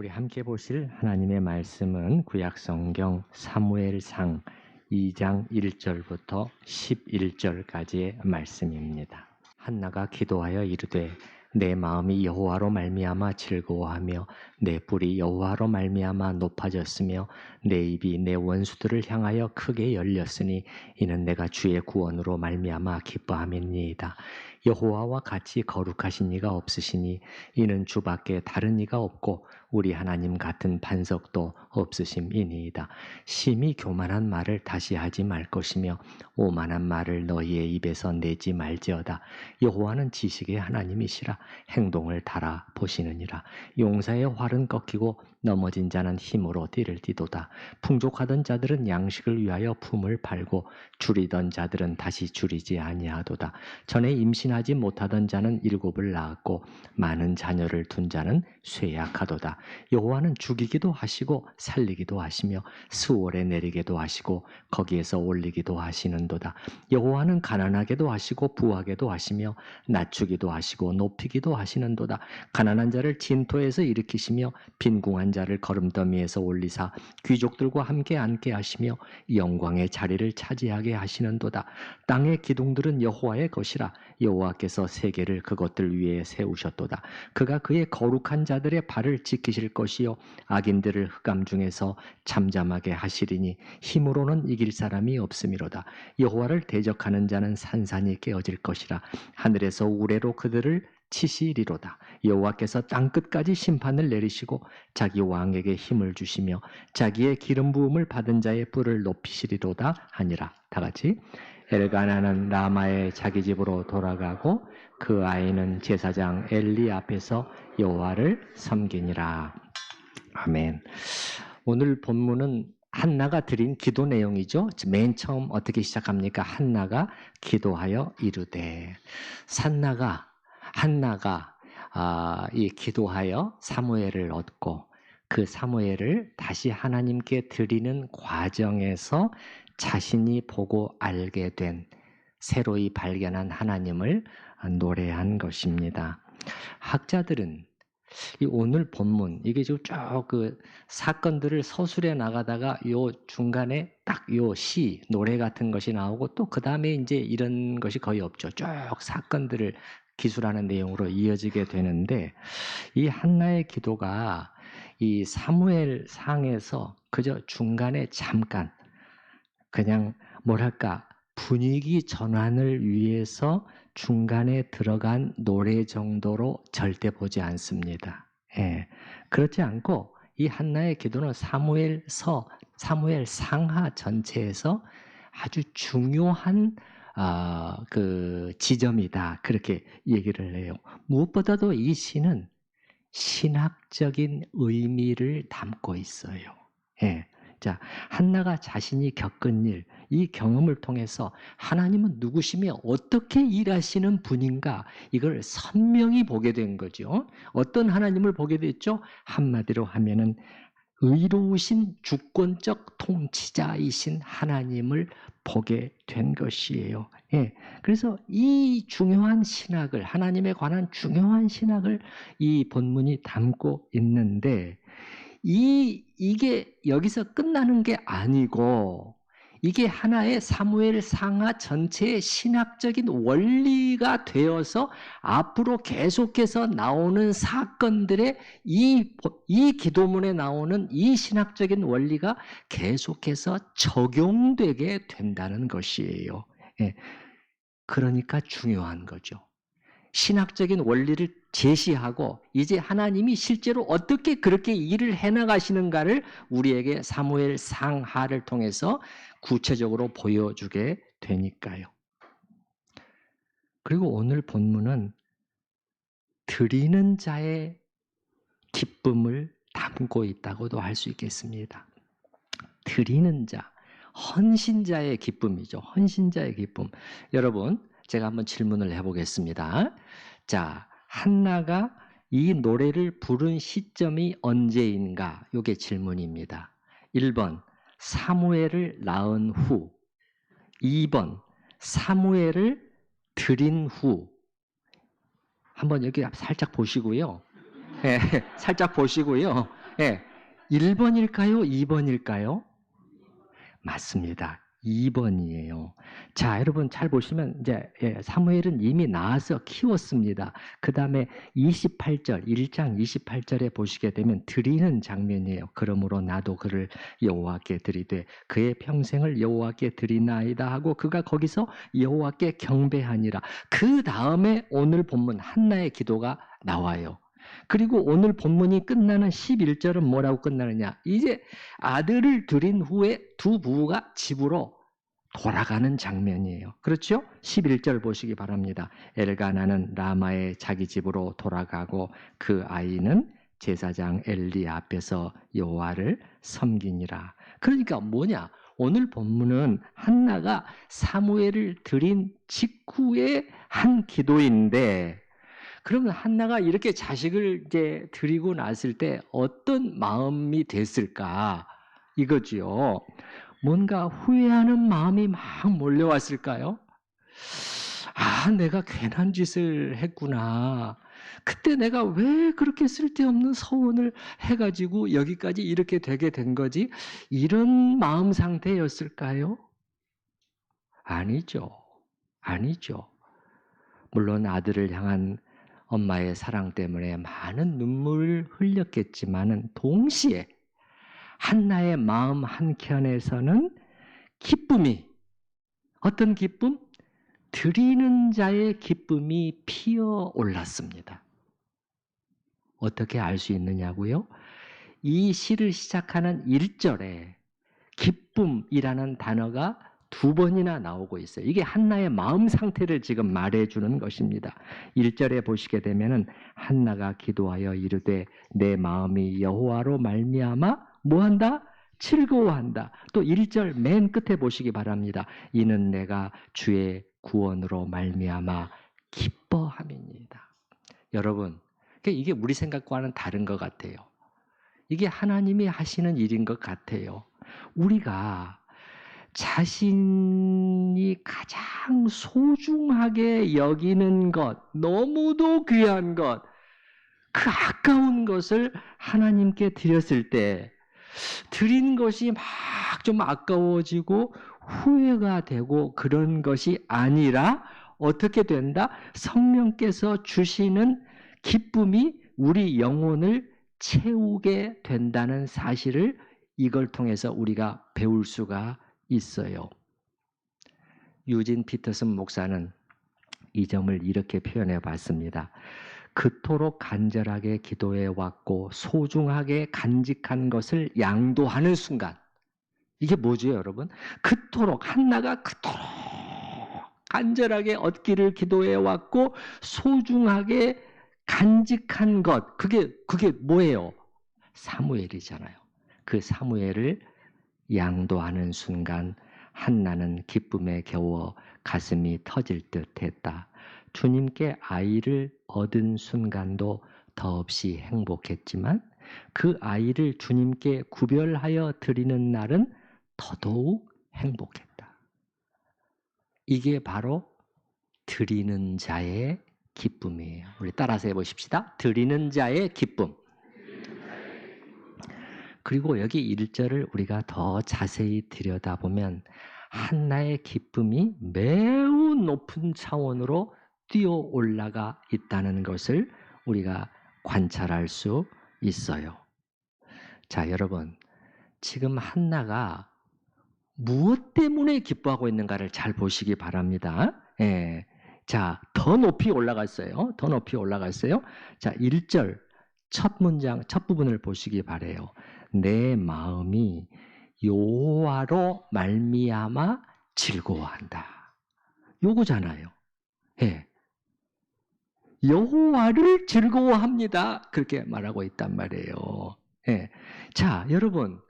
우리 함께 보실 하나님의 말씀은 구약성경 사무엘상 2장 1절부터 11절까지의 말씀입니다. 한나가 기도하여 이르되 내 마음이 여호와로 말미암아 즐거워하며 내 뿔이 여호와로 말미암아 높아졌으며 내 입이 내 원수들을 향하여 크게 열렸으니 이는 내가 주의 구원으로 말미암아 기뻐함이니이다. 여호와와 같이 거룩하신 이가 없으시니 이는 주밖에 다른 이가 없고 우리 하나님 같은 반석도 없으심이니이다. 심히 교만한 말을 다시 하지 말 것이며 오만한 말을 너희의 입에서 내지 말지어다. 여호와는 지식의 하나님이시라. 행동을 달아 보시느니라. 용사의 활은 꺾이고 넘어진 자는 힘으로 띠를 띠도다. 풍족하던 자들은 양식을 위하여 품을 팔고 줄이던 자들은 다시 줄이지 아니하도다. 전에 임신하지 못하던 자는 7을 낳았고 많은 자녀를 둔 자는 쇠약하도다. 여호와는 죽이기도 하시고 살리기도 하시며 스월에 내리기도 하시고 거기에서 올리기도 하시는도다. 여호와는 가난하게도 하시고 부하게도 하시며 낮추기도 하시고 높이기도 하시는도다. 가난한 자를 진토에서 일으키시며 빈궁한 자를 거름더미에서 올리사 귀족들과 함께 앉게 하시며 영광의 자리를 차지하게 하시는도다. 땅의 기둥들은 여호와의 것이라. 여호와께서 세계를 그것들 위에 세우셨도다. 그가 그의 거룩한 자들의 발을 지키실 것이요 악인들을 흑암 중에서 잠잠하게 하시리니 힘으로는 이길 사람이 없음이로다. 여호와를 대적하는 자는 산산이 깨어질 것이라. 하늘에서 우레로 그들을 치시리로다. 여호와께서 땅끝까지 심판을 내리시고 자기 왕에게 힘을 주시며 자기의 기름 부음을 받은 자의 뿔을 높이시리로다 하니라. 다 같이 엘가나는 라마의 자기 집으로 돌아가고 그 아이는 제사장 엘리 앞에서 여호와를 섬기니라. 아멘. 오늘 본문은 한나가 드린 기도 내용이죠. 맨 처음 어떻게 시작합니까? 한나가 기도하여 이르되. 한나가 이 기도하여 사무엘을 얻고 그 사무엘을 다시 하나님께 드리는 과정에서 자신이 보고 알게 된 새로이 발견한 하나님을 노래한 것입니다. 학자들은 이 오늘 본문 이게 지금 쭉 그 사건들을 서술해 나가다가 요 중간에 딱 요 시 노래 같은 것이 나오고 또 그 다음에 이제 이런 것이 거의 없죠. 쭉 사건들을 기술하는 내용으로 이어지게 되는데 이 한나의 기도가 이 사무엘 상에서 그저 중간에 잠깐 그냥 뭐랄까 분위기 전환을 위해서 중간에 들어간 노래 정도로 절대 보지 않습니다. 예, 그렇지 않고 이 한나의 기도는 사무엘 상하 전체에서 아주 중요한 그 지점이다. 그렇게 얘기를 해요. 무엇보다도 이 시는 신학적인 의미를 담고 있어요. 예. 자, 한나가 자신이 겪은 일, 이 경험을 통해서 하나님은 누구시며 어떻게 일하시는 분인가 이걸 선명히 보게 된 거죠. 어떤 하나님을 보게 됐죠? 한마디로 하면은 의로우신 주권적 통치자이신 하나님을 보게 된 것이에요. 예. 그래서 이 중요한 신학을, 하나님에 관한 중요한 신학을 이 본문이 담고 있는데 이게 여기서 끝나는 게 아니고 이게 하나의 사무엘 상하 전체의 신학적인 원리가 되어서 앞으로 계속해서 나오는 사건들의 이 기도문에 나오는 이 신학적인 원리가 계속해서 적용되게 된다는 것이에요. 예. 그러니까 중요한 거죠. 신학적인 원리를 제시하고 이제 하나님이 실제로 어떻게 그렇게 일을 해나가시는가를 우리에게 사무엘 상하를 통해서 구체적으로 보여주게 되니까요. 그리고 오늘 본문은 드리는 자의 기쁨을 담고 있다고도 할 수 있겠습니다. 드리는 자, 헌신자의 기쁨이죠. 헌신자의 기쁨. 여러분, 제가 한번 질문을 해보겠습니다. 자, 한나가 이 노래를 부른 시점이 언제인가? 이게 질문입니다. 1번, 사무엘을 낳은 후. 2번, 사무엘을 드린 후. 한번 여기 살짝 보시고요. 네, 살짝 보시고요. 예. 1번일까요? 2번일까요? 맞습니다. 2번이에요. 자, 여러분 잘 보시면 이제 사무엘은 이미 낳아서 키웠습니다. 그다음에 28절, 1장 28절에 보시게 되면 드리는 장면이에요. 그러므로 나도 그를 여호와께 드리되 그의 평생을 여호와께 드리나이다 하고 그가 거기서 여호와께 경배하니라. 그 다음에 오늘 본문 한나의 기도가 나와요. 그리고 오늘 본문이 끝나는 11절은 뭐라고 끝나느냐? 이제 아들을 들인 후에 두 부부가 집으로 돌아가는 장면이에요. 그렇죠? 11절 보시기 바랍니다. 엘가나는 라마의 자기 집으로 돌아가고 그 아이는 제사장 엘리 앞에서 여호와를 섬기니라. 그러니까 뭐냐? 오늘 본문은 한나가 사무엘을 들인 직후에 한 기도인데 그러면 한나가 이렇게 자식을 이제 드리고 났을 때 어떤 마음이 됐을까? 이거지요. 뭔가 후회하는 마음이 막 몰려왔을까요? 아, 내가 괜한 짓을 했구나. 그때 내가 왜 그렇게 쓸데없는 서원을 해가지고 여기까지 이렇게 되게 된 거지? 이런 마음 상태였을까요? 아니죠. 아니죠. 물론 아들을 향한 엄마의 사랑 때문에 많은 눈물을 흘렸겠지만은 동시에 한나의 마음 한켠에서는 기쁨이 어떤 기쁨? 드리는 자의 기쁨이 피어 올랐습니다. 어떻게 알 수 있느냐고요? 이 시를 시작하는 1절에 기쁨이라는 단어가 두 번이나 나오고 있어요. 이게 한나의 마음 상태를 지금 말해주는 것입니다. 1절에 보시게 되면은 한나가 기도하여 이르되 내 마음이 여호와로 말미암아 뭐한다? 즐거워한다. 또 1절 맨 끝에 보시기 바랍니다. 이는 내가 주의 구원으로 말미암아 기뻐함이니이다. 여러분, 이게 우리 생각과는 다른 것 같아요. 이게 하나님이 하시는 일인 것 같아요. 우리가 자신이 가장 소중하게 여기는 것, 너무도 귀한 것, 그 아까운 것을 하나님께 드렸을 때 드린 것이 막 좀 아까워지고 후회가 되고 그런 것이 아니라 어떻게 된다? 성령께서 주시는 기쁨이 우리 영혼을 채우게 된다는 사실을 이걸 통해서 우리가 배울 수가 있어요. 유진 피터슨 목사는 이 점을 이렇게 표현해 봤습니다. 그토록 간절하게 기도해 왔고 소중하게 간직한 것을 양도하는 순간, 이게 뭐죠, 여러분? 그토록 한나가 그토록 간절하게 얻기를 기도해 왔고 소중하게 간직한 것, 그게 뭐예요? 사무엘이잖아요. 그 사무엘을 양도하는 순간 한나는 기쁨에 겨워 가슴이 터질 듯 했다. 주님께 아이를 얻은 순간도 더없이 행복했지만 그 아이를 주님께 구별하여 드리는 날은 더더욱 행복했다. 이게 바로 드리는 자의 기쁨이에요. 우리 따라서 해보십시다. 드리는 자의 기쁨. 그리고 여기 1절을 우리가 더 자세히 들여다보면 한나의 기쁨이 매우 높은 차원으로 뛰어 올라가 있다는 것을 우리가 관찰할 수 있어요. 자, 여러분, 지금 한나가 무엇 때문에 기뻐하고 있는가를 잘 보시기 바랍니다. 예. 자, 더 높이 올라갔어요. 더 높이 올라갔어요. 자, 1절 첫 문장, 첫 부분을 보시기 바래요. 내 마음이 여호와로 말미암아 즐거워한다. 요거잖아요. 예. 여호와를 즐거워합니다. 그렇게 말하고 있단 말이에요. 예. 자, 여러분,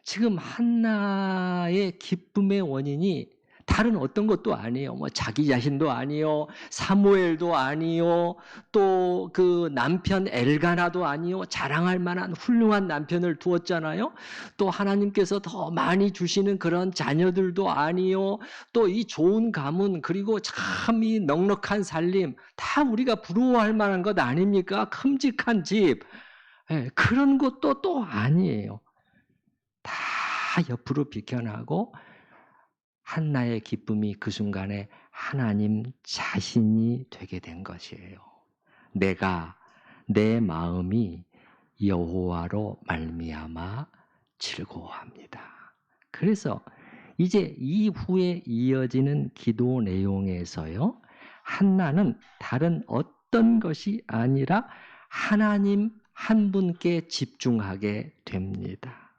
지금 한나의 기쁨의 원인이 다른 어떤 것도 아니에요. 뭐 자기 자신도 아니요, 사무엘도 아니요, 또 그 남편 엘가나도 아니요. 자랑할 만한 훌륭한 남편을 두었잖아요. 또 하나님께서 더 많이 주시는 그런 자녀들도 아니요. 또 이 좋은 가문 그리고 참 이 넉넉한 살림 다 우리가 부러워할 만한 것 아닙니까? 큼직한 집. 예, 그런 것도 또 아니에요. 다 옆으로 비켜나고 한나의 기쁨이 그 순간에 하나님 자신이 되게 된 것이에요. 내 마음이 여호와로 말미암아 즐거워합니다. 그래서 이제 이후에 이어지는 기도 내용에서요, 한나는 다른 어떤 것이 아니라 하나님 한 분께 집중하게 됩니다.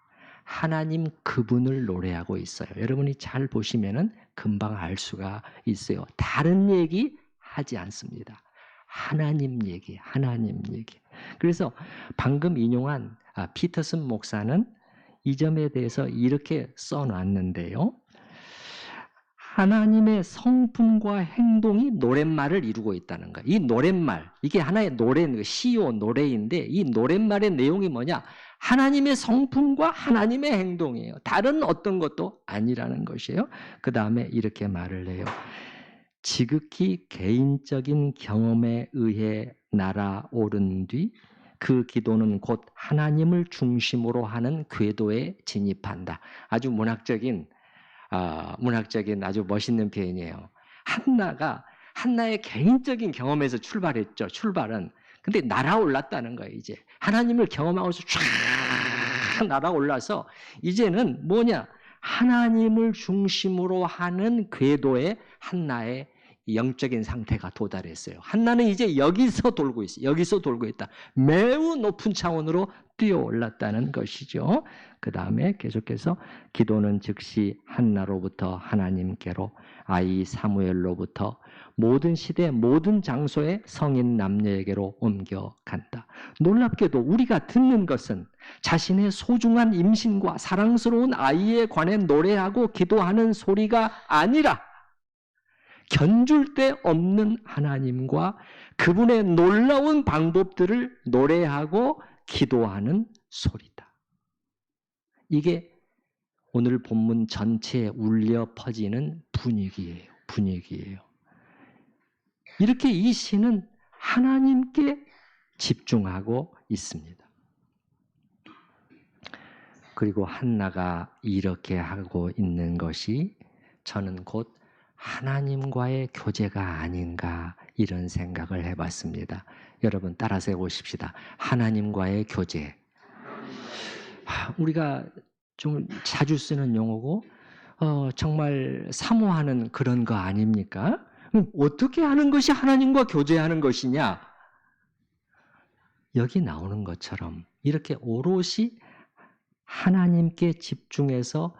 하나님 그분을 노래하고 있어요. 여러분이 잘 보시면은 금방 알 수가 있어요. 다른 얘기 하지 않습니다. 하나님 얘기. 그래서 방금 인용한 피터슨 목사는 이 점에 대해서 이렇게 써놨는데요. 하나님의 성품과 행동이 노랫말을 이루고 있다는 거예요. 이 노랫말, 이게 하나의 시오 노래인데 이 노랫말의 내용이 뭐냐? 하나님의 성품과 하나님의 행동이에요. 다른 어떤 것도 아니라는 것이에요. 그 다음에 이렇게 말을 해요. 지극히 개인적인 경험에 의해 날아오른 뒤 그 기도는 곧 하나님을 중심으로 하는 궤도에 진입한다. 아주 문학적인 아주 멋있는 표현이에요. 한나의 개인적인 경험에서 출발했죠. 출발은. 근데 날아올랐다는 거예요. 이제 하나님을 경험하고서 쫙 날아올라서 이제는 뭐냐? 하나님을 중심으로 하는 궤도에 한나의 영적인 상태가 도달했어요. 한나는 이제 여기서 돌고 있어요. 여기서 돌고 있다. 매우 높은 차원으로 뛰어올랐다는 것이죠. 그 다음에 계속해서 기도는 즉시 한나로부터 하나님께로, 아이 사무엘로부터 모든 시대 모든 장소의 성인 남녀에게로 옮겨간다. 놀랍게도 우리가 듣는 것은 자신의 소중한 임신과 사랑스러운 아이에 관해 노래하고 기도하는 소리가 아니라 견줄 데 없는 하나님과 그분의 놀라운 방법들을 노래하고 기도하는 소리다. 이게 오늘 본문 전체에 울려 퍼지는 분위기예요. 이렇게 이 시는 하나님께 집중하고 있습니다. 그리고 한나가 이렇게 하고 있는 것이 저는 곧 하나님과의 교제가 아닌가 이런 생각을 해봤습니다. 여러분 따라서 해보십시다. 하나님과의 교제. 우리가 좀 자주 쓰는 용어고 정말 사모하는 그런 거 아닙니까? 어떻게 하는 것이 하나님과 교제하는 것이냐? 여기 나오는 것처럼 이렇게 오롯이 하나님께 집중해서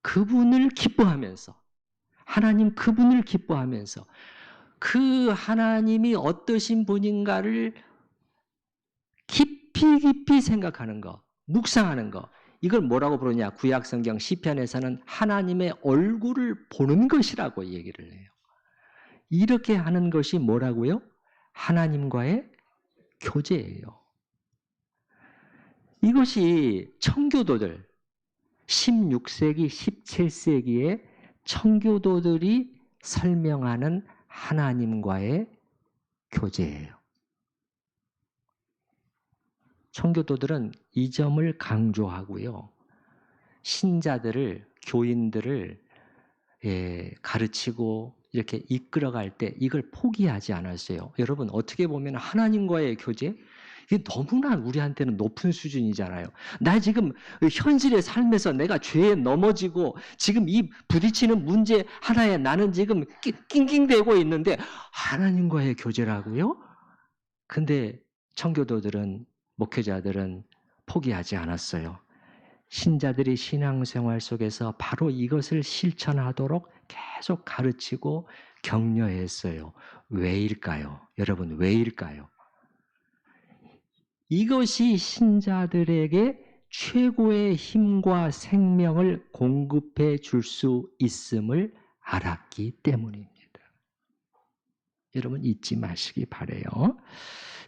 그분을 기뻐하면서 하나님 그분을 기뻐하면서 그 하나님이 어떠신 분인가를 깊이 생각하는 거, 묵상하는 거. 이걸 뭐라고 부르냐? 구약성경 시편에서는 하나님의 얼굴을 보는 것이라고 얘기를 해요. 이렇게 하는 것이 뭐라고요? 하나님과의 교제예요. 이것이 청교도들 16세기, 17세기에 청교도들이 설명하는 하나님과의 교제예요. 청교도들은 이 점을 강조하고요. 신자들을, 교인들을 가르치고 이렇게 이끌어갈 때 이걸 포기하지 않았어요. 여러분 어떻게 보면 하나님과의 교제? 이게 너무나 우리한테는 높은 수준이잖아요. 나 지금 현실의 삶에서 내가 죄에 넘어지고 지금 이 부딪히는 문제 하나에 나는 지금 낑낑대고 있는데 하나님과의 교제라고요? 근데 청교도들은, 목회자들은 포기하지 않았어요. 신자들이 신앙생활 속에서 바로 이것을 실천하도록 계속 가르치고 격려했어요. 왜일까요? 여러분 왜일까요? 이것이 신자들에게 최고의 힘과 생명을 공급해 줄 수 있음을 알았기 때문입니다. 여러분 잊지 마시기 바라요.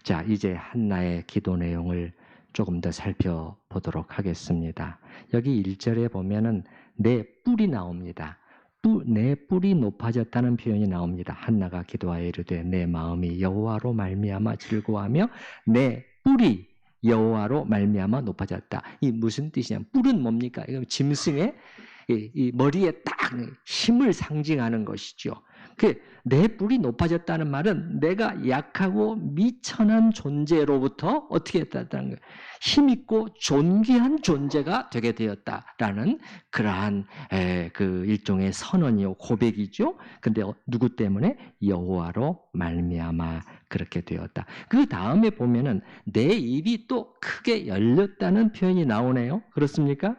자, 이제 한나의 기도 내용을 조금 더 살펴보도록 하겠습니다. 여기 1절에 보면은 내 뿔이 나옵니다. 내 뿔이 높아졌다는 표현이 나옵니다. 한나가 기도하여 이르되 내 마음이 여호와로 말미암아 즐거워하며 내 뿔이 여호와로 말미암아 높아졌다. 이 무슨 뜻이냐? 뿔은 뭡니까? 이거 짐승의 이 머리에 딱 힘을 상징하는 것이죠. 내 뿔이 높아졌다는 말은 내가 약하고 미천한 존재로부터 어떻게 했다는 거예요? 힘있고 존귀한 존재가 되게 되었다라는 그러한 그 일종의 선언이요, 고백이죠. 근데 누구 때문에? 여호와로 말미암아 그렇게 되었다. 그 다음에 보면은 내 입이 또 크게 열렸다는 표현이 나오네요. 그렇습니까?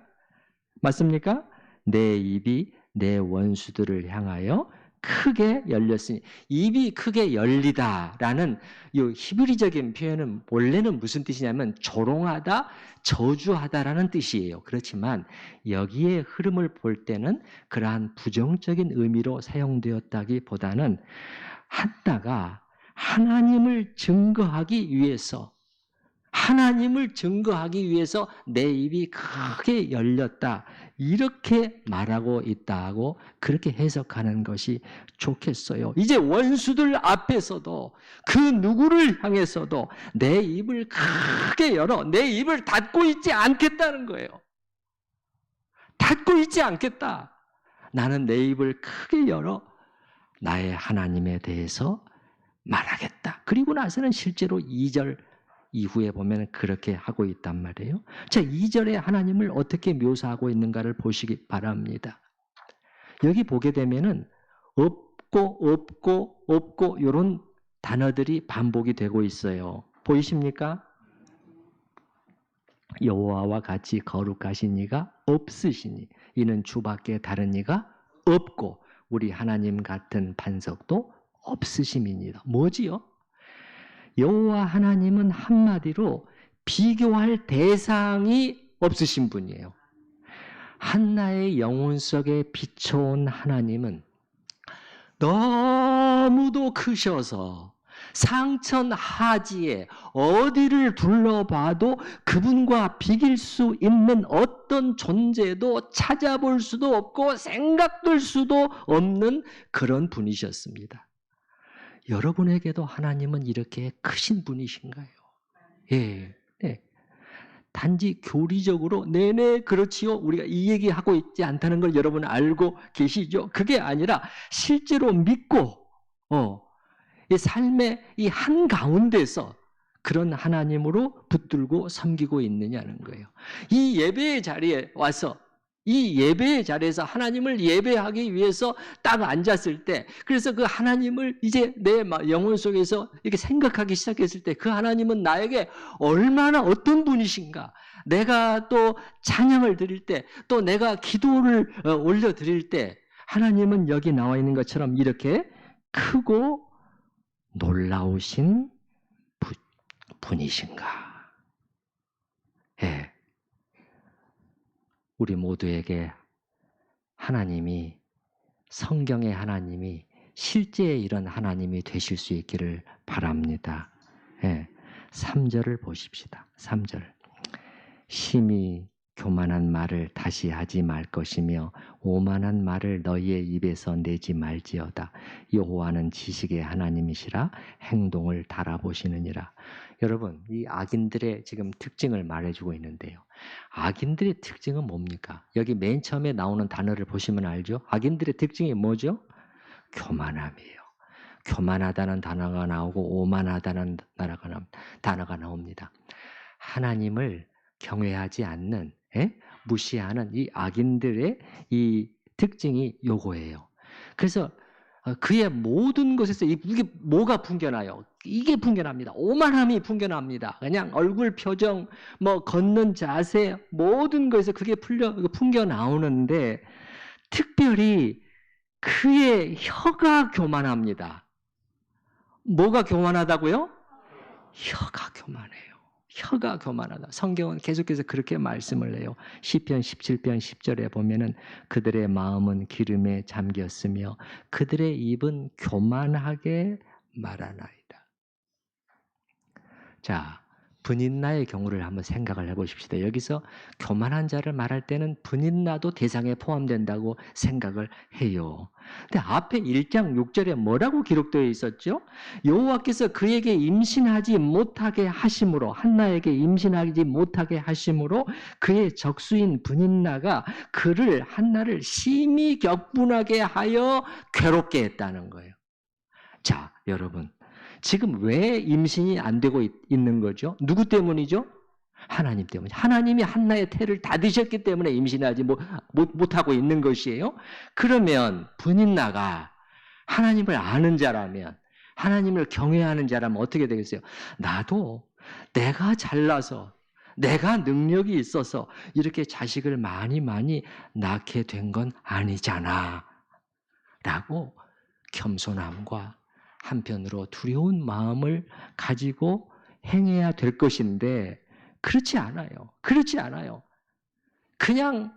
맞습니까? 내 입이 내 원수들을 향하여 크게 열렸으니, 입이 크게 열리다라는 이 히브리적인 표현은 원래는 무슨 뜻이냐면 조롱하다, 저주하다라는 뜻이에요. 그렇지만 여기에 흐름을 볼 때는 그러한 부정적인 의미로 사용되었다기보다는 한나가 하나님을 증거하기 위해서 내 입이 크게 열렸다, 이렇게 말하고 있다고 그렇게 해석하는 것이 좋겠어요. 이제 원수들 앞에서도 그 누구를 향해서도 내 입을 크게 열어 내 입을 닫고 있지 않겠다는 거예요. 닫고 있지 않겠다. 나는 내 입을 크게 열어 나의 하나님에 대해서 말하겠다. 그리고 나서는 실제로 2절 이후에 보면 그렇게 하고 있단 말이에요. 자, 2절에 하나님을 어떻게 묘사하고 있는가를 보시기 바랍니다. 여기 보게 되면은 없고 이런 단어들이 반복이 되고 있어요. 보이십니까? 여호와와 같이 거룩하신 이가 없으시니 이는 주밖에 다른 이가 없고 우리 하나님 같은 반석도 없으심이니라. 뭐지요? 여호와 하나님은 한마디로 비교할 대상이 없으신 분이에요. 한나의 영혼 속에 비춰온 하나님은 너무도 크셔서 상천하지에 어디를 둘러봐도 그분과 비길 수 있는 어떤 존재도 찾아볼 수도 없고 생각될 수도 없는 그런 분이셨습니다. 여러분에게도 하나님은 이렇게 크신 분이신가요? 예, 네. 단지 교리적으로 네네 그렇지요, 우리가 이 얘기하고 있지 않다는 걸 여러분 알고 계시죠? 그게 아니라 실제로 믿고 이 삶의 이 한가운데서 그런 하나님으로 붙들고 섬기고 있느냐는 거예요. 이 예배의 자리에 와서 이 예배의 자리에서 하나님을 예배하기 위해서 딱 앉았을 때, 그래서 그 하나님을 이제 내 영혼 속에서 이렇게 생각하기 시작했을 때 그 하나님은 나에게 얼마나 어떤 분이신가, 내가 또 찬양을 드릴 때, 또 내가 기도를 올려 드릴 때 하나님은 여기 나와 있는 것처럼 이렇게 크고 놀라우신 분이신가. 예. 우리 모두에게 하나님이, 성경의 하나님이 실제 이런 하나님이 되실 수 있기를 바랍니다. 예. 3절을 보십시다. 3절. 심히 교만한 말을 다시 하지 말 것이며 오만한 말을 너희의 입에서 내지 말지어다. 여호와는 지식의 하나님이시라 행동을 달아보시느니라. 여러분, 이 악인들의 지금 특징을 말해주고 있는데요. 악인들의 특징은 뭡니까? 여기 맨 처음에 나오는 단어를 보시면 알죠? 악인들의 특징이 뭐죠? 교만함이에요. 교만하다는 단어가 나오고 오만하다는 단어가 나옵니다. 하나님을 경외하지 않는, 무시하는 이 악인들의 이 특징이 요거예요. 그래서 그의 모든 것에서 이게 뭐가 풍겨나요? 이게 풍겨납니다. 오만함이 풍겨납니다. 그냥 얼굴 표정, 걷는 자세, 모든 것에서 그게 풍겨나오는데 특별히 그의 혀가 교만합니다. 뭐가 교만하다고요? 혀가 교만해요. 혀가 교만하다. 성경은 계속해서 그렇게 말씀을 해요. 시편 17편 10절에 보면은 그들의 마음은 기름에 잠겼으며 그들의 입은 교만하게 말하나이다. 자, 분인나의 경우를 한번 생각을 해보십시다. 여기서 교만한 자를 말할 때는 분인나도 대상에 포함된다고 생각을 해요. 근데 앞에 1장 6절에 뭐라고 기록되어 있었죠? 여호와께서 그에게 임신하지 못하게 하심으로, 한나에게 임신하지 못하게 하심으로 그의 적수인 분인나가 그를, 한나를 심히 격분하게 하여 괴롭게 했다는 거예요. 자, 여러분, 지금 왜 임신이 안 되고 있는 거죠? 누구 때문이죠? 하나님 때문에. 하나님이 한나의 태를 다 드셨기 때문에 임신하지 못하고 있는 것이에요. 그러면 분인나가 하나님을 아는 자라면, 하나님을 경외하는 자라면 어떻게 되겠어요? 나도 내가 잘나서, 내가 능력이 있어서 이렇게 자식을 많이 낳게 된 건 아니잖아 라고 겸손함과 한편으로 두려운 마음을 가지고 행해야 될 것인데 그렇지 않아요. 그렇지 않아요. 그냥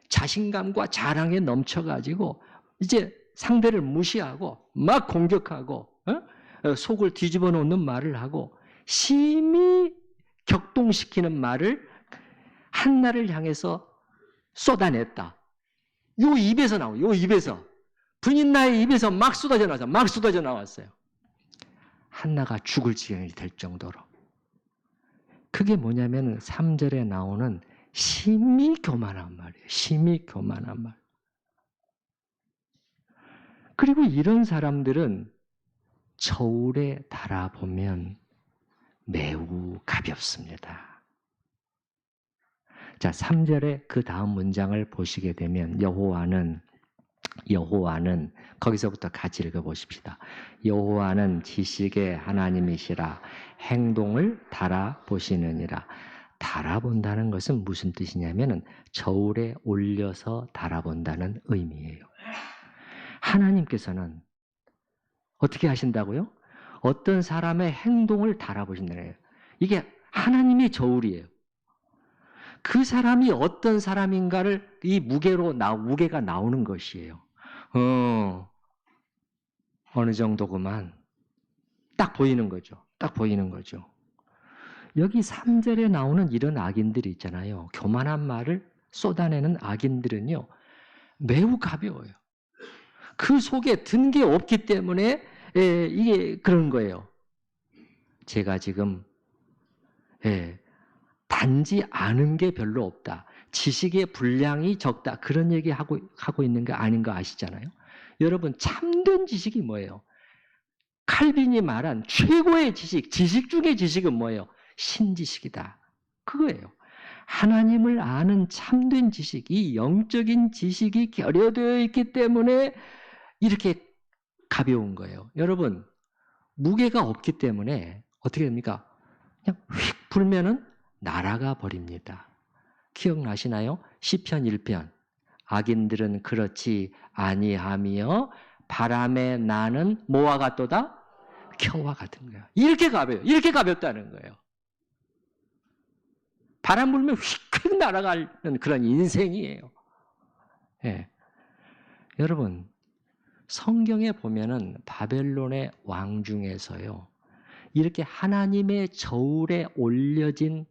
자신감과 자랑에 넘쳐가지고 이제 상대를 무시하고 막 공격하고 속을 뒤집어 놓는 말을 하고 심히 격동시키는 말을 한나를 향해서 쏟아냈다. 요 입에서 나와요. 요 입에서. 분인나의 입에서 막 쏟아져 나왔어요. 한나가 죽을 지경이 될 정도로. 그게 뭐냐면 3절에 나오는 심히 교만한 말이에요. 심히 교만한 말. 그리고 이런 사람들은 저울에 달아보면 매우 가볍습니다. 자, 3절에 그 다음 문장을 보시게 되면 여호와는 거기서부터 같이 읽어보십시다. 여호와는 지식의 하나님이시라 행동을 달아보시느니라. 달아본다는 것은 무슨 뜻이냐면 저울에 올려서 달아본다는 의미예요. 하나님께서는 어떻게 하신다고요? 어떤 사람의 행동을 달아보신다는 거예요. 이게 하나님의 저울이에요. 그 사람이 어떤 사람인가를 이 무게가 나오는 것이에요. 어느 정도구만. 딱 보이는 거죠. 딱 보이는 거죠. 여기 3절에 나오는 이런 악인들이 있잖아요. 교만한 말을 쏟아내는 악인들은요, 매우 가벼워요. 그 속에 든 게 없기 때문에 이게 그런 거예요. 제가 지금 단지 아는 게 별로 없다. 지식의 분량이 적다. 그런 얘기 하고 있는 게 아닌 거 아시잖아요. 여러분, 참된 지식이 뭐예요? 칼빈이 말한 최고의 지식 중의 지식은 뭐예요? 신지식이다. 그거예요. 하나님을 아는 참된 지식, 이 영적인 지식이 결여되어 있기 때문에 이렇게 가벼운 거예요. 여러분, 무게가 없기 때문에 어떻게 됩니까? 그냥 휙 불면은 날아가 버립니다. 기억나시나요? 시편 1편. 악인들은 그렇지 아니하며 바람에 나는 뭐와 같도다? 겨와 같은 거예요. 이렇게 가벼워요. 이렇게 가볍다는 거예요. 바람 불면 휙휙 날아가는 그런 인생이에요. 예. 여러분, 성경에 보면은 바벨론의 왕 중에서요, 이렇게 하나님의 저울에 올려진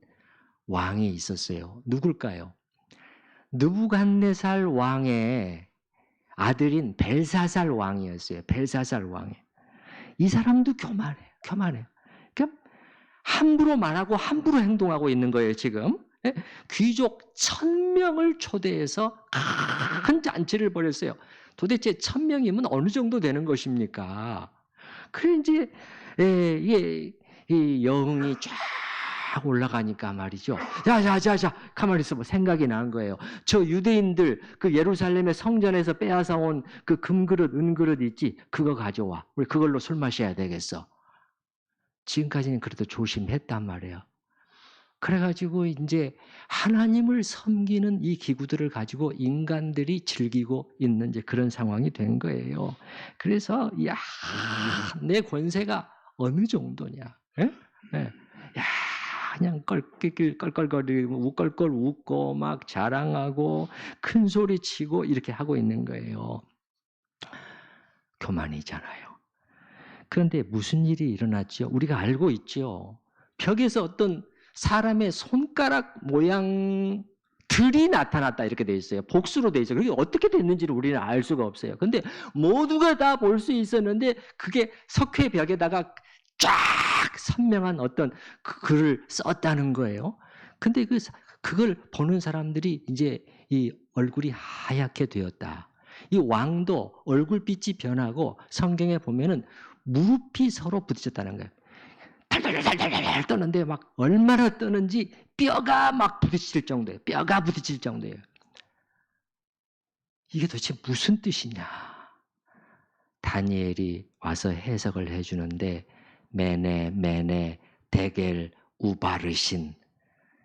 왕이 있었어요. 누굴까요? 느부갓네살 왕의 아들인 벨사살 왕이었어요. 벨사살 왕이. 이 사람도 교만해요. 그러니까 함부로 말하고 함부로 행동하고 있는 거예요, 지금. 귀족 1000명을 초대해서 큰 잔치를 벌였어요. 도대체 1000명이면 어느 정도 되는 것입니까? 그래 이제 이게 이 영이 쫙 올라가니까 말이죠. 자, 가만히 있어봐. 생각이 난 거예요. 저 유대인들 그 예루살렘의 성전에서 빼앗아 온 그 금그릇, 은그릇 있지? 그거 가져와. 우리 그걸로 술 마셔야 되겠어. 지금까지는 그래도 조심했단 말이에요. 그래가지고 이제 하나님을 섬기는 이 기구들을 가지고 인간들이 즐기고 있는 이제 그런 상황이 된 거예요. 그래서 내 권세가 어느 정도냐? 그냥 껄껄거리고 웃걸걸 웃고 막 자랑하고 큰 소리 치고 이렇게 하고 있는 거예요. 교만이잖아요. 그런데 무슨 일이 일어났죠? 우리가 알고 있죠. 벽에서 어떤 사람의 손가락 모양들이 나타났다 이렇게 돼 있어요. 복수로 돼 있어요. 그게 어떻게 됐는지를 우리는 알 수가 없어요. 근데 모두가 다 볼 수 있었는데 그게 석회 벽에다가 쫙 선명한 어떤 글을 썼다는 거예요. 근데 그걸 보는 사람들이 이제 이 얼굴이 하얗게 되었다. 이 왕도 얼굴빛이 변하고 성경에 보면은 무릎이 서로 부딪혔다는 거예요. 달달달달달 떠는데 막 얼마나 떠는지 뼈가 막 부딪힐 정도예요. 뼈가 부딪힐 정도예요. 이게 도대체 무슨 뜻이냐? 다니엘이 와서 해석을 해주는데 메네, 데겔, 우바르신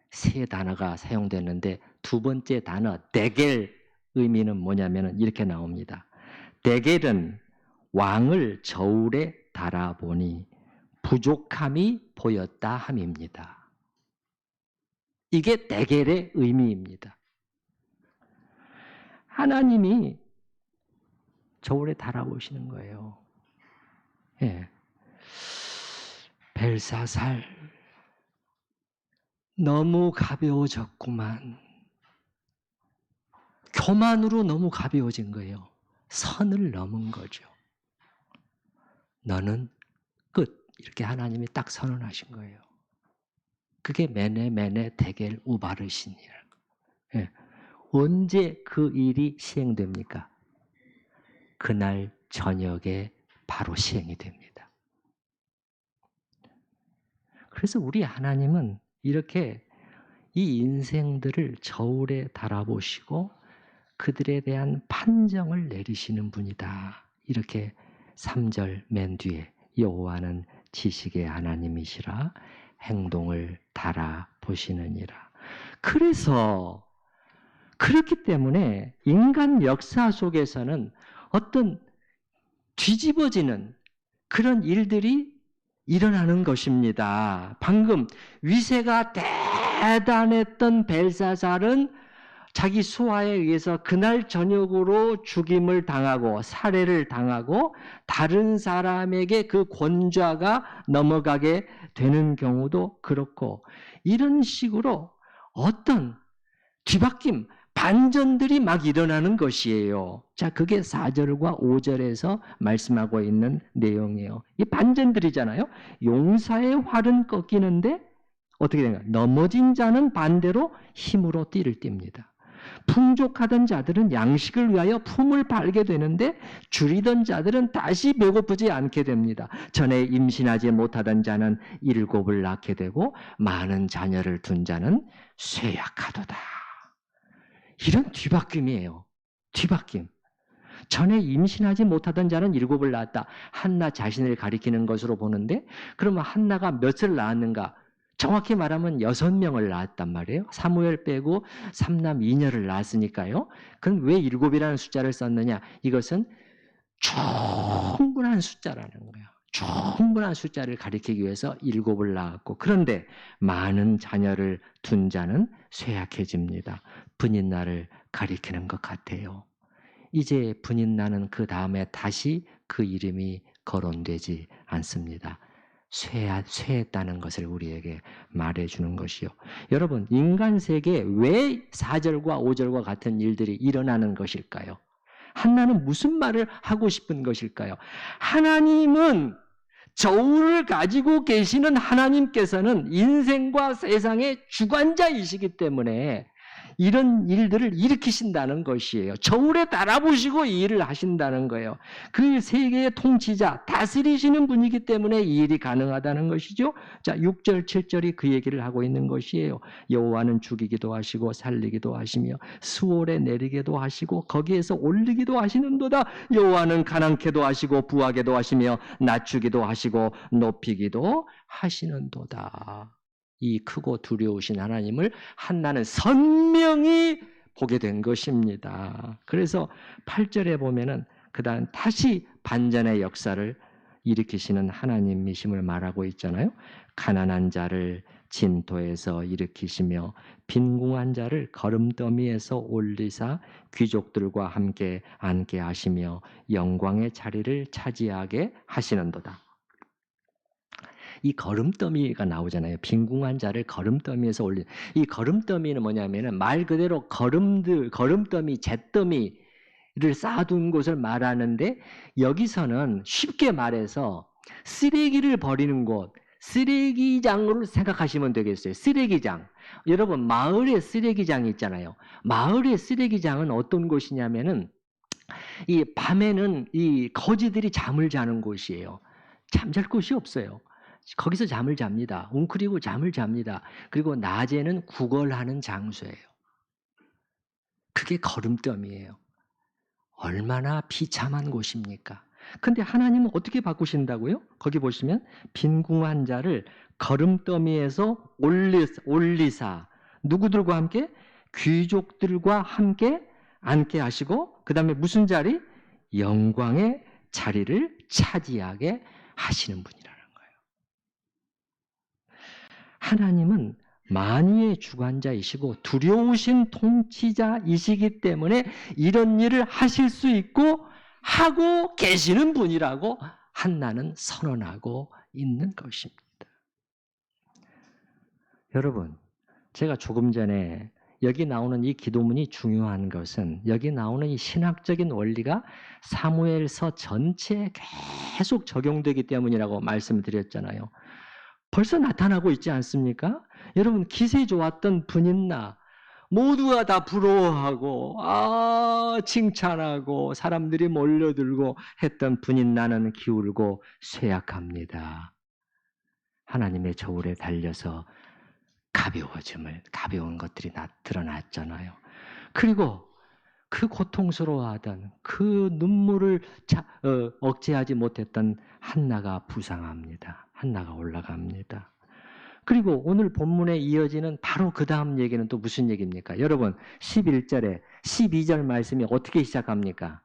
세 단어가 사용되는데 두 번째 단어 데겔 의미는 뭐냐면 이렇게 나옵니다. 데겔은 왕을 저울에 달아보니 부족함이 보였다 함입니다. 이게 데겔의 의미입니다. 하나님이 저울에 달아보시는 거예요. 예. 벨사살 너무 가벼워졌구만. 교만으로 너무 가벼워진 거예요. 선을 넘은 거죠. 너는 끝. 이렇게 하나님이 딱 선언하신 거예요. 그게 메네 데겔 우바르신이라는 거예요. 예. 언제 그 일이 시행됩니까? 그날 저녁에 바로 시행이 됩니다. 그래서 우리 하나님은 이렇게 이 인생들을 저울에 달아보시고 그들에 대한 판정을 내리시는 분이다. 이렇게 3절 맨 뒤에 여호와는 지식의 하나님이시라 행동을 달아보시느니라. 그래서 그렇기 때문에 인간 역사 속에서는 어떤 뒤집어지는 그런 일들이 일어나는 것입니다. 방금 위세가 대단했던 벨사살은 자기 수하에 의해서 그날 저녁으로 죽임을 당하고 살해를 당하고 다른 사람에게 그 권좌가 넘어가게 되는 경우도 그렇고 이런 식으로 어떤 뒤바뀜, 반전들이 막 일어나는 것이에요. 자, 그게 4절과 5절에서 말씀하고 있는 내용이에요. 이 반전들이잖아요. 용사의 활은 꺾이는데 어떻게 되는가? 넘어진 자는 반대로 힘으로 띠를 띱니다. 풍족하던 자들은 양식을 위하여 품을 팔게 되는데 줄이던 자들은 다시 배고프지 않게 됩니다. 전에 임신하지 못하던 자는 7을 낳게 되고 많은 자녀를 둔 자는 쇠약하도다. 이런 뒤바뀜이에요. 뒤바뀜. 전에 임신하지 못하던 자는 7을 낳았다. 한나 자신을 가리키는 것으로 보는데 그러면 한나가 몇을 낳았는가? 정확히 말하면 6명을 낳았단 말이에요. 사무엘 빼고 3남 2녀를 낳았으니까요. 그럼 왜 7이라는 숫자를 썼느냐? 이것은 충분한 숫자라는 거예요. 충분한 숫자를 가리키기 위해서 7을 낳았고 그런데 많은 자녀를 둔 자는 쇠약해집니다. 분인날을 가리키는 것 같아요. 이제 분인날은 그 다음에 다시 그 이름이 거론되지 않습니다. 쇠했다는 것을 우리에게 말해주는 것이요. 여러분, 인간 세계에 왜 4절과 5절과 같은 일들이 일어나는 것일까요? 한나는 무슨 말을 하고 싶은 것일까요? 하나님은 저울을 가지고 계시는 하나님께서는 인생과 세상의 주관자이시기 때문에 이런 일들을 일으키신다는 것이에요. 저울에 달아보시고 이 일을 하신다는 거예요. 그 세계의 통치자, 다스리시는 분이기 때문에 이 일이 가능하다는 것이죠. 자, 6절, 7절이 그 얘기를 하고 있는 것이에요. 여호와는 죽이기도 하시고 살리기도 하시며 수월에 내리기도 하시고 거기에서 올리기도 하시는도다. 여호와는 가난케도 하시고 부하게도 하시며 낮추기도 하시고 높이기도 하시는도다. 이 크고 두려우신 하나님을 한나는 선명히 보게 된 것입니다. 그래서 8절에 보면은 그다음 다시 반전의 역사를 일으키시는 하나님이심을 말하고 있잖아요. 가난한 자를 진토에서 일으키시며 빈궁한 자를 거름더미에서 올리사 귀족들과 함께 앉게 하시며 영광의 자리를 차지하게 하시는도다. 이 거름더미가 나오잖아요. 빈궁한 자를 거름더미에서 올린. 이 거름더미는 뭐냐면은 말 그대로 거름더미, 잿더미를 쌓아둔 곳을 말하는데, 여기서는 쉽게 말해서 쓰레기를 버리는 곳, 쓰레기장으로 생각하시면 되겠어요. 쓰레기장. 여러분, 마을에 쓰레기장이 있잖아요. 마을의 쓰레기장은 어떤 곳이냐면은, 이 밤에는 이 거지들이 잠을 자는 곳이에요. 잠잘 곳이 없어요. 거기서 잠을 잡니다. 웅크리고 잠을 잡니다. 그리고 낮에는 구걸하는 장소예요. 그게 거름더미예요. 얼마나 비참한 곳입니까? 근데 하나님은 어떻게 바꾸신다고요? 거기 보시면 빈궁한 자를 거름더미에서 올리사 누구들과 함께? 귀족들과 함께 앉게 하시고, 그 다음에 무슨 자리? 영광의 자리를 차지하게 하시는 분이라는 거예요. 하나님은 만유의 주관자이시고 두려우신 통치자이시기 때문에 이런 일을 하실 수 있고 하고 계시는 분이라고 한나는 선언하고 있는 것입니다. 여러분, 제가 조금 전에 여기 나오는 이 기도문이 중요한 것은, 여기 나오는 이 신학적인 원리가 사무엘서 전체에 계속 적용되기 때문이라고 말씀을 드렸잖아요. 벌써 나타나고 있지 않습니까? 여러분, 기세 좋았던 분인나 모두가 다 부러워하고 칭찬하고 사람들이 몰려들고 했던 분인나는 기울고 쇠약합니다. 하나님의 저울에 달려서 가벼운 것들이 드러났잖아요. 그리고 그 고통스러워하던 그 눈물을 억제하지 못했던 한나가 부상합니다. 한나가 올라갑니다. 그리고 오늘 본문에 이어지는 바로 그 다음 얘기는 또 무슨 얘기입니까? 여러분, 11절에 12절 말씀이 어떻게 시작합니까?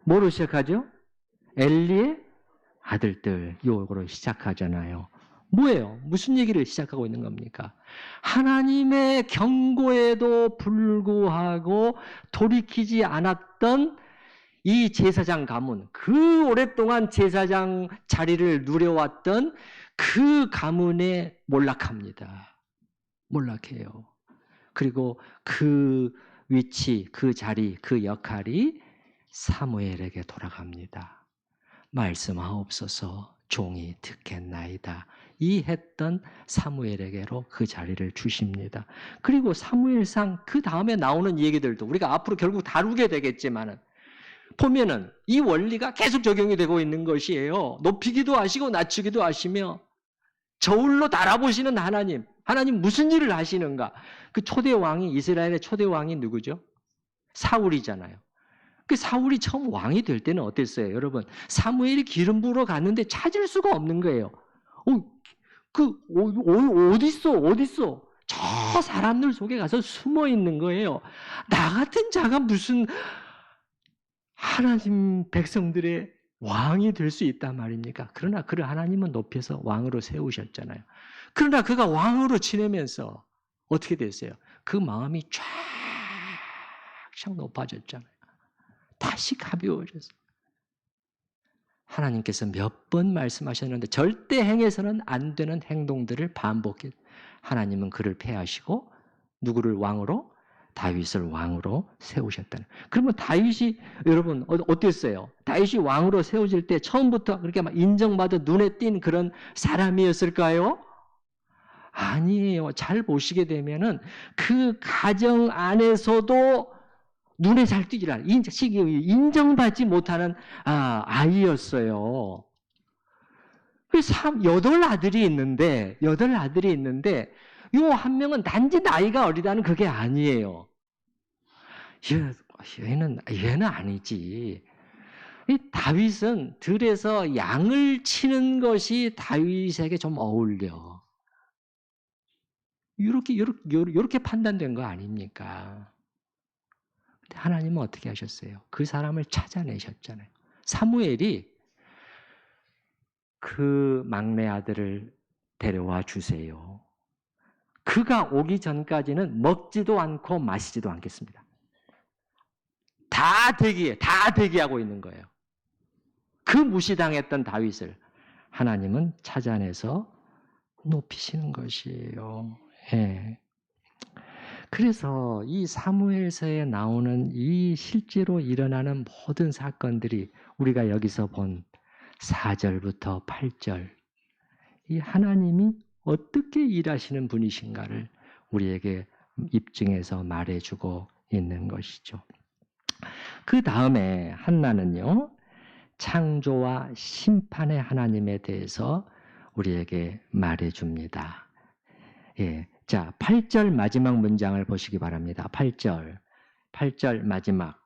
뭐로 시작하죠? 엘리의 아들들, 요거로 시작하잖아요. 뭐예요? 무슨 얘기를 시작하고 있는 겁니까? 하나님의 경고에도 불구하고 돌이키지 않았던 이 제사장 가문, 그 오랫동안 제사장 자리를 누려왔던 그 가문에 몰락합니다. 몰락해요. 그리고 그 위치, 그 자리, 그 역할이 사무엘에게 돌아갑니다. 말씀하옵소서, 종이 듣겠나이다. 이 했던 사무엘에게로 그 자리를 주십니다. 그리고 사무엘상 그 다음에 나오는 얘기들도 우리가 앞으로 결국 다루게 되겠지만은, 보면은 이 원리가 계속 적용이 되고 있는 것이에요. 높이기도 하시고 낮추기도 하시며, 저울로 달아보시는 하나님 무슨 일을 하시는가? 그 초대 왕이, 이스라엘의 초대 왕이 누구죠? 사울이잖아요. 그 사울이 처음 왕이 될 때는 어땠어요? 여러분, 사무엘이 기름 부으러 갔는데 찾을 수가 없는 거예요. 어딨어? 저 사람들 속에 가서 숨어 있는 거예요. 나 같은 자가 무슨 하나님 백성들의 왕이 될 수 있단 말입니까? 그러나 그를 하나님은 높여서 왕으로 세우셨잖아요. 그러나 그가 왕으로 지내면서 어떻게 됐어요? 그 마음이 쫙 높아졌잖아요. 다시 가벼워졌어요. 하나님께서 몇 번 말씀하셨는데 절대 행해서는 안 되는 행동들을 반복해. 하나님은 그를 폐하시고 누구를 왕으로? 다윗을 왕으로 세우셨다는. 그러면 다윗이, 여러분 어땠어요? 다윗이 왕으로 세워질 때 처음부터 그렇게 막 인정받아 눈에 띈 그런 사람이었을까요? 아니에요. 잘 보시게 되면은 그 가정 안에서도 눈에 잘 띄질 않아요. 인정받지 못하는 아이였어요. 여덟 아들이 있는데 요 한 명은 단지 나이가 어리다는 그게 아니에요. 얘는 아니지. 이 다윗은 들에서 양을 치는 것이 다윗에게 좀 어울려. 이렇게 판단된 거 아닙니까? 근데 하나님은 어떻게 하셨어요? 그 사람을 찾아내셨잖아요. 사무엘이 그 막내 아들을 데려와 주세요. 그가 오기 전까지는 먹지도 않고 마시지도 않겠습니다. 다 대기하고 있는 거예요. 그 무시당했던 다윗을 하나님은 찾아내서 높이시는 것이에요. 예. 그래서 이 사무엘서에 나오는 이 실제로 일어나는 모든 사건들이 우리가 여기서 본 4절부터 8절, 이 하나님이 어떻게 일하시는 분이신가를 우리에게 입증해서 말해주고 있는 것이죠. 그 다음에 한나는요, 창조와 심판의 하나님에 대해서 우리에게 말해줍니다. 예. 자, 8절 마지막 문장을 보시기 바랍니다. 8절 마지막.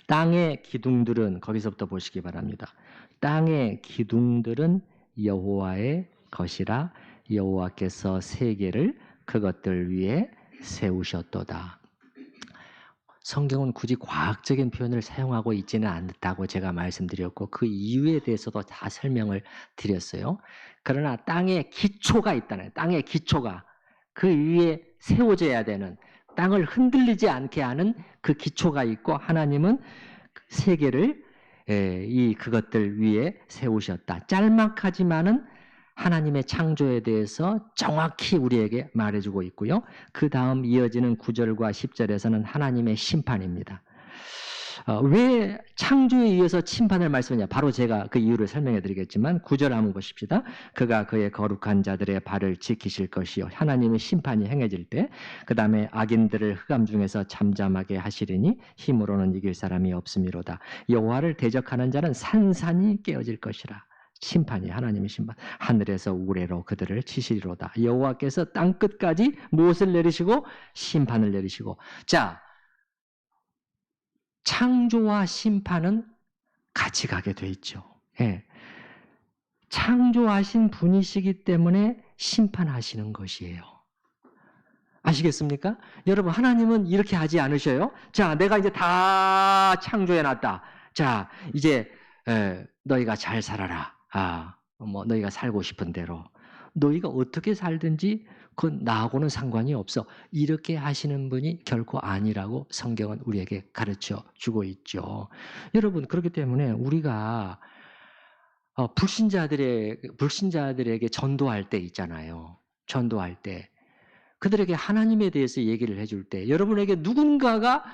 땅의 기둥들은, 거기서부터 보시기 바랍니다. 땅의 기둥들은 여호와의 것이라 여호와께서 세계를 그것들 위에 세우셨도다. 성경은 굳이 과학적인 표현을 사용하고 있지는 않다고 제가 말씀드렸고 그 이유에 대해서도 다 설명을 드렸어요. 그러나 땅에 기초가 있다는, 땅의 기초가 그 위에 세워져야 되는, 땅을 흔들리지 않게 하는 그 기초가 있고 하나님은 세계를 그것들 위에 세우셨다. 짤막하지만은 하나님의 창조에 대해서 정확히 우리에게 말해주고 있고요. 그 다음 이어지는 9절과 10절에서는 하나님의 심판입니다. 왜 창조에 의해서 심판을 말씀하냐? 바로 제가 그 이유를 설명해 드리겠지만 9절 한번 보십시다. 그가 그의 거룩한 자들의 발을 지키실 것이요 하나님의 심판이 행해질 때 그 다음에 악인들을 흑암 중에서 잠잠하게 하시리니 힘으로는 이길 사람이 없음이로다. 여호와를 대적하는 자는 산산이 깨어질 것이라. 심판이 하나님의 심판. 하늘에서 우레로 그들을 치시리로다. 여호와께서 땅 끝까지 무엇을 내리시고 심판을 내리시고. 자, 창조와 심판은 같이 가게 돼 있죠. 예. 창조하신 분이시기 때문에 심판하시는 것이에요. 아시겠습니까? 여러분, 하나님은 이렇게 하지 않으셔요. 자, 내가 이제 다 창조해놨다. 자, 이제 너희가 잘 살아라. 너희가 살고 싶은 대로. 너희가 어떻게 살든지 그건 나하고는 상관이 없어. 이렇게 하시는 분이 결코 아니라고 성경은 우리에게 가르쳐 주고 있죠. 여러분, 그렇기 때문에 우리가 불신자들에게 전도할 때 있잖아요. 전도할 때. 그들에게 하나님에 대해서 얘기를 해줄 때 여러분에게 누군가가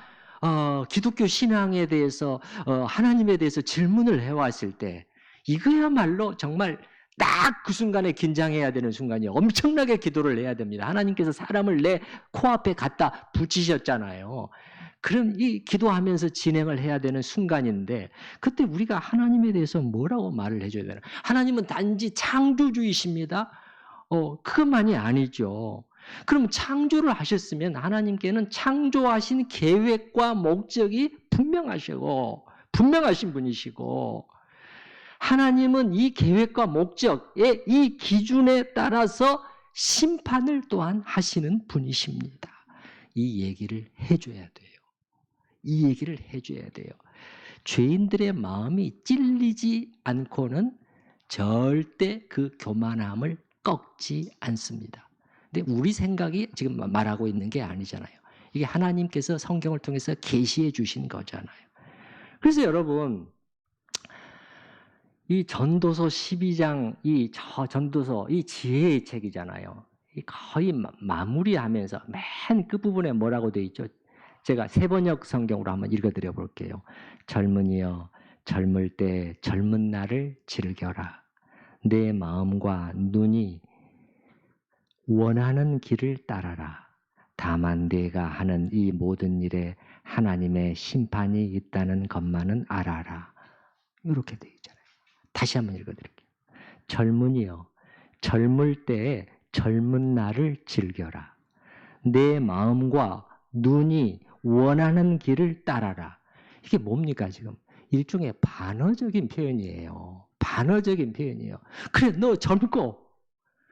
기독교 신앙에 대해서 하나님에 대해서 질문을 해왔을 때 이거야말로 정말 딱 그 순간에 긴장해야 되는 순간이에요. 엄청나게 기도를 해야 됩니다. 하나님께서 사람을 내 코앞에 갖다 붙이셨잖아요. 그럼 이 기도하면서 진행을 해야 되는 순간인데 그때 우리가 하나님에 대해서 뭐라고 말을 해줘야 되나? 하나님은 단지 창조주이십니다. 그것만이 아니죠. 그럼 창조를 하셨으면 하나님께는 창조하신 계획과 목적이 분명하신 분이시고 하나님은 이 계획과 목적의 이 기준에 따라서 심판을 또한 하시는 분이십니다. 이 얘기를 해줘야 돼요. 이 얘기를 해줘야 돼요. 죄인들의 마음이 찔리지 않고는 절대 그 교만함을 꺾지 않습니다. 근데 우리 생각이 지금 말하고 있는 게 아니잖아요. 이게 하나님께서 성경을 통해서 계시해 주신 거잖아요. 그래서 여러분 이 전도서 12장 전도서 이 지혜의 책이잖아요. 거의 마무리하면서 맨 끝부분에 뭐라고 되어 있죠? 제가 세번역 성경으로 한번 읽어드려 볼게요. 젊은이여 젊을 때 젊은 날을 즐겨라. 내 마음과 눈이 원하는 길을 따라라. 다만 내가 하는 이 모든 일에 하나님의 심판이 있다는 것만은 알아라. 이렇게 되어 있잖아요. 다시 한번 읽어드릴게요. 젊은이여 젊을 때에 젊은 날을 즐겨라. 내 마음과 눈이 원하는 길을 따라라. 이게 뭡니까 지금? 일종의 반어적인 표현이에요. 반어적인 표현이에요. 그래 너 젊고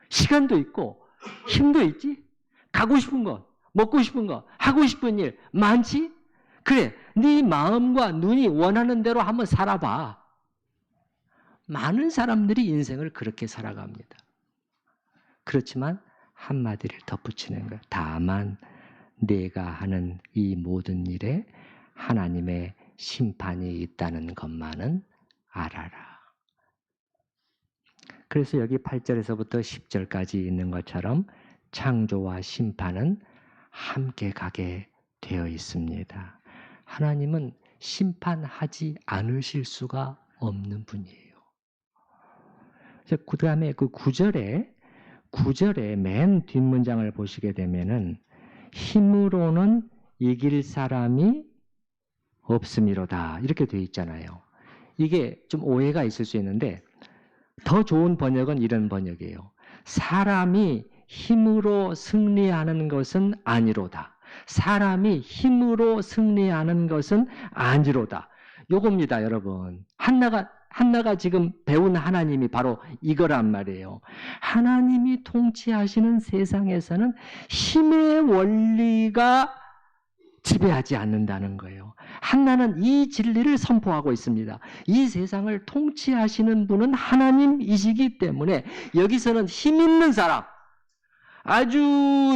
시간도 있고 힘도 있지? 가고 싶은 것, 먹고 싶은 것, 하고 싶은 일 많지? 그래 네 마음과 눈이 원하는 대로 한번 살아봐. 많은 사람들이 인생을 그렇게 살아갑니다. 그렇지만 한마디를 덧붙이는 거예요. 다만 내가 하는 이 모든 일에 하나님의 심판이 있다는 것만은 알아라. 그래서 여기 8절에서부터 10절까지 있는 것처럼 창조와 심판은 함께 가게 되어 있습니다. 하나님은 심판하지 않으실 수가 없는 분이에요. 그 다음에 그 9절에 맨 뒷문장을 보시게 되면은 힘으로는 이길 사람이 없음이로다 이렇게 되어 있잖아요. 이게 좀 오해가 있을 수 있는데 더 좋은 번역은 이런 번역이에요. 사람이 힘으로 승리하는 것은 아니로다. 사람이 힘으로 승리하는 것은 아니로다. 요겁니다, 여러분. 한나가 지금 배운 하나님이 바로 이거란 말이에요. 하나님이 통치하시는 세상에서는 힘의 원리가 지배하지 않는다는 거예요. 한나는 이 진리를 선포하고 있습니다. 이 세상을 통치하시는 분은 하나님이시기 때문에 여기서는 힘 있는 사람, 아주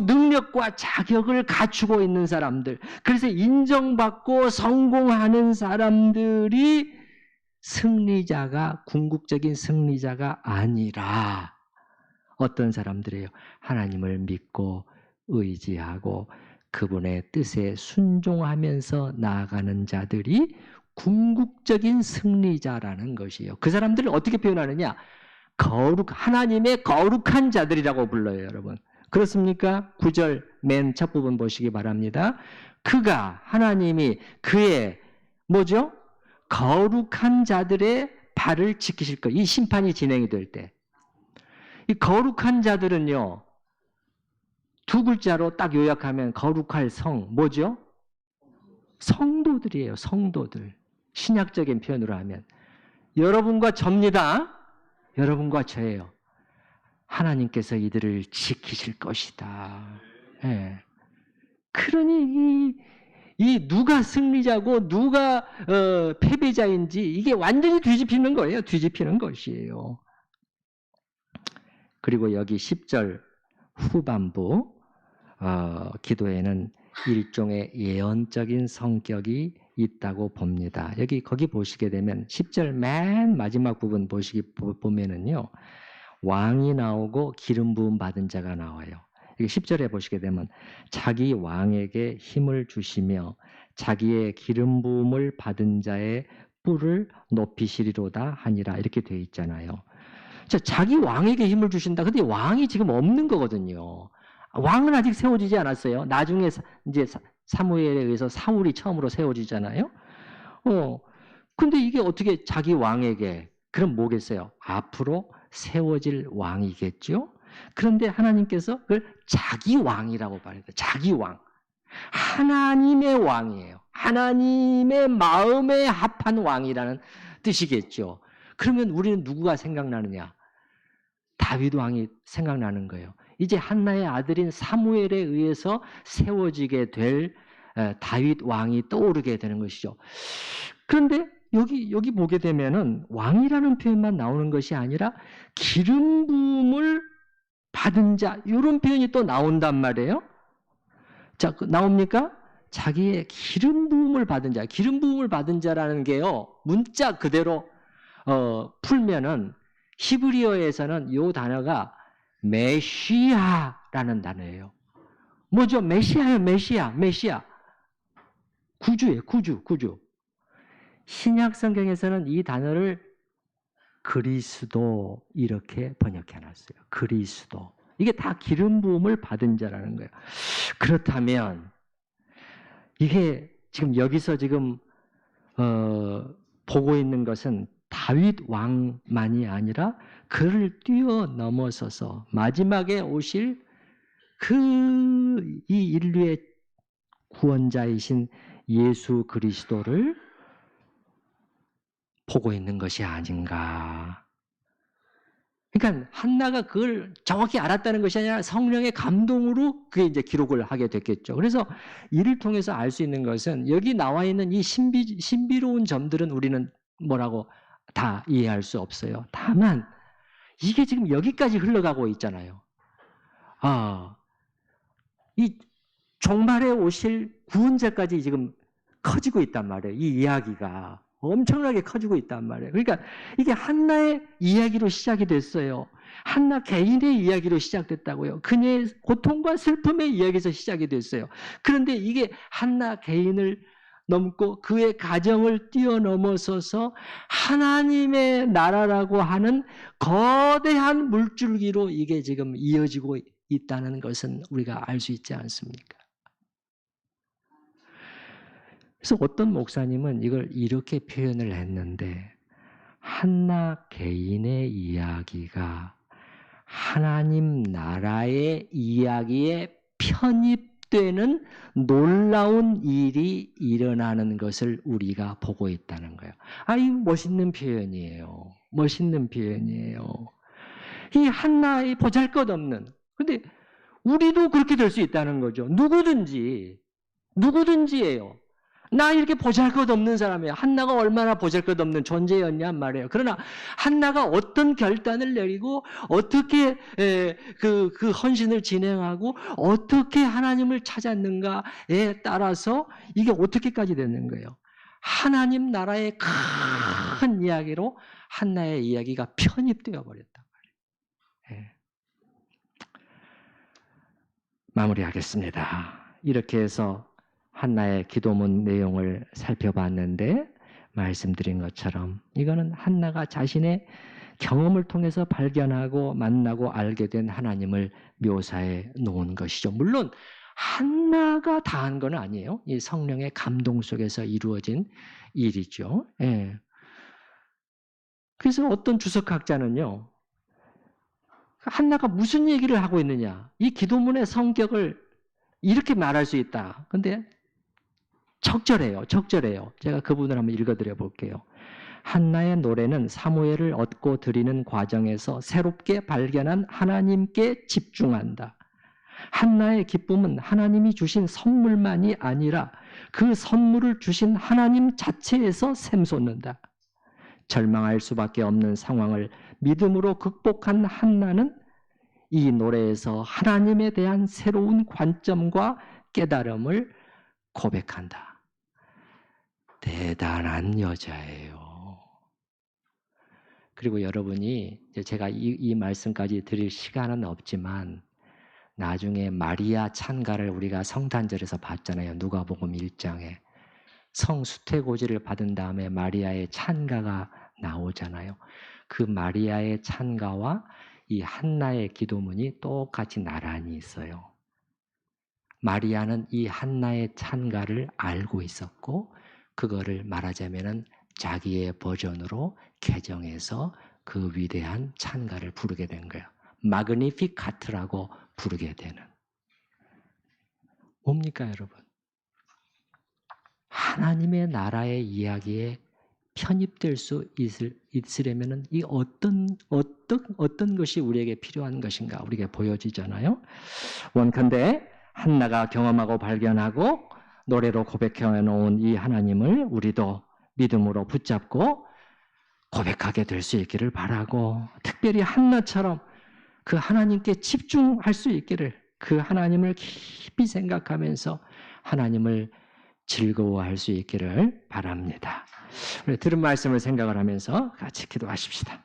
능력과 자격을 갖추고 있는 사람들, 그래서 인정받고 성공하는 사람들이 승리자가, 궁극적인 승리자가 아니라 어떤 사람들이에요? 하나님을 믿고 의지하고 그분의 뜻에 순종하면서 나아가는 자들이 궁극적인 승리자라는 것이에요. 그 사람들을 어떻게 표현하느냐? 하나님의 거룩한 자들이라고 불러요, 여러분. 그렇습니까? 9절 맨 첫 부분 보시기 바랍니다. 하나님이 그의 뭐죠? 거룩한 자들의 발을 지키실 거예요. 이 심판이 진행이 될 때. 이 거룩한 자들은요, 두 글자로 딱 요약하면 거룩할 성, 뭐죠? 성도들이에요, 성도들. 신약적인 표현으로 하면. 여러분과 저입니다. 여러분과 저예요. 하나님께서 이들을 지키실 것이다. 네. 그러니 이 누가 승리자고 누가 패배자인지 이게 완전히 뒤집히는 거예요. 뒤집히는 것이에요. 그리고 여기 10절 후반부 기도에는 일종의 예언적인 성격이 있다고 봅니다. 거기 보시게 되면 10절 맨 마지막 부분 보면은요, 왕이 나오고 기름 부음 받은 자가 나와요. 10절에 보시게 되면 자기 왕에게 힘을 주시며 자기의 기름 부음을 받은 자의 뿔을 높이시리로다 하니라 이렇게 되어 있잖아요. 자기 왕에게 힘을 주신다. 근데 왕이 지금 없는 거거든요. 왕은 아직 세워지지 않았어요. 나중에 이제 사무엘에 의해서 사울이 처음으로 세워지잖아요. 근데 이게 어떻게 자기 왕에게, 그럼 뭐겠어요? 앞으로 세워질 왕이겠죠? 그런데 하나님께서 그걸 자기 왕이라고 말해요. 자기 왕. 하나님의 왕이에요. 하나님의 마음에 합한 왕이라는 뜻이겠죠. 그러면 우리는 누구가 생각나느냐? 다윗 왕이 생각나는 거예요. 이제 한나의 아들인 사무엘에 의해서 세워지게 될 다윗 왕이 떠오르게 되는 것이죠. 그런데 여기 보게 되면은 왕이라는 표현만 나오는 것이 아니라 기름 부음을 받은 자, 이런 표현이 또 나온단 말이에요. 자, 나옵니까? 자기의 기름 부음을 받은 자, 기름 부음을 받은 자라는 게요, 문자 그대로 풀면은 히브리어에서는 이 단어가 메시아라는 단어예요. 뭐죠? 메시아예요, 메시아. 구주예요, 구주. 신약 성경에서는 이 단어를 그리스도 이렇게 번역해 놨어요. 그리스도. 이게 다 기름 부음을 받은 자라는 거예요. 그렇다면 이게 지금 여기서 보고 있는 것은 다윗 왕만이 아니라 그를 뛰어넘어서서 마지막에 오실 이 인류의 구원자이신 예수 그리스도를 보고 있는 것이 아닌가. 그러니까 한나가 그걸 정확히 알았다는 것이 아니라 성령의 감동으로 그게 이제 기록을 하게 됐겠죠. 그래서 이를 통해서 알 수 있는 것은 여기 나와 있는 이 신비로운 점들은 우리는 뭐라고 다 이해할 수 없어요. 다만 이게 지금 여기까지 흘러가고 있잖아요. 이 종말에 오실 구원자까지 지금 커지고 있단 말이에요. 이 이야기가. 엄청나게 커지고 있단 말이에요. 그러니까 이게 한나의 이야기로 시작이 됐어요. 한나 개인의 이야기로 시작됐다고요. 그녀의 고통과 슬픔의 이야기에서 시작이 됐어요. 그런데 이게 한나 개인을 넘고 그의 가정을 뛰어넘어서서 하나님의 나라라고 하는 거대한 물줄기로 이게 지금 이어지고 있다는 것은 우리가 알 수 있지 않습니까? 그래서 어떤 목사님은 이걸 이렇게 표현을 했는데, 한나 개인의 이야기가 하나님 나라의 이야기에 편입되는 놀라운 일이 일어나는 것을 우리가 보고 있다는 거예요. 이 멋있는 표현이에요. 멋있는 표현이에요. 이 한나의 보잘것없는, 근데 우리도 그렇게 될 수 있다는 거죠. 누구든지예요. 나 이렇게 보잘것없는 사람이에요. 한나가 얼마나 보잘것없는 존재였냔 말이에요. 그러나 한나가 어떤 결단을 내리고 어떻게 그 헌신을 진행하고 어떻게 하나님을 찾았는가에 따라서 이게 어떻게까지 됐는 거예요. 하나님 나라의 큰 이야기로 한나의 이야기가 편입되어 버렸단 말이에요. 마무리하겠습니다. 이렇게 해서 한나의 기도문 내용을 살펴봤는데, 말씀드린 것처럼 이거는 한나가 자신의 경험을 통해서 발견하고 만나고 알게 된 하나님을 묘사해 놓은 것이죠. 물론 한나가 다 한 건 아니에요. 이 성령의 감동 속에서 이루어진 일이죠. 그래서 어떤 주석학자는요, 한나가 무슨 얘기를 하고 있느냐, 이 기도문의 성격을 이렇게 말할 수 있다. 근데 적절해요. 제가 그 부분을 한번 읽어드려 볼게요. 한나의 노래는 사무엘을 얻고 드리는 과정에서 새롭게 발견한 하나님께 집중한다. 한나의 기쁨은 하나님이 주신 선물만이 아니라 그 선물을 주신 하나님 자체에서 샘솟는다. 절망할 수밖에 없는 상황을 믿음으로 극복한 한나는 이 노래에서 하나님에 대한 새로운 관점과 깨달음을 고백한다. 대단한 여자예요. 그리고 여러분이, 제가 이 말씀까지 드릴 시간은 없지만 나중에 마리아 찬가를 우리가 성탄절에서 봤잖아요. 누가복음 1장에 성수태고지를 받은 다음에 마리아의 찬가가 나오잖아요. 그 마리아의 찬가와 이 한나의 기도문이 똑같이 나란히 있어요. 마리아는 이 한나의 찬가를 알고 있었고, 그거를 말하자면은 자기의 버전으로 개정해서 그 위대한 찬가를 부르게 된 거예요. 마그니피카트라고 부르게 되는. 뭡니까, 여러분? 하나님의 나라의 이야기에 편입될 수 있으려면은 이 어떤 것이 우리에게 필요한 것인가 우리에게 보여지잖아요. 원컨대 한나가 경험하고 발견하고 노래로 고백해 놓은 이 하나님을 우리도 믿음으로 붙잡고 고백하게 될 수 있기를 바라고, 특별히 한나처럼 그 하나님께 집중할 수 있기를, 그 하나님을 깊이 생각하면서 하나님을 즐거워할 수 있기를 바랍니다. 우리 들은 말씀을 생각을 하면서 같이 기도하십시다.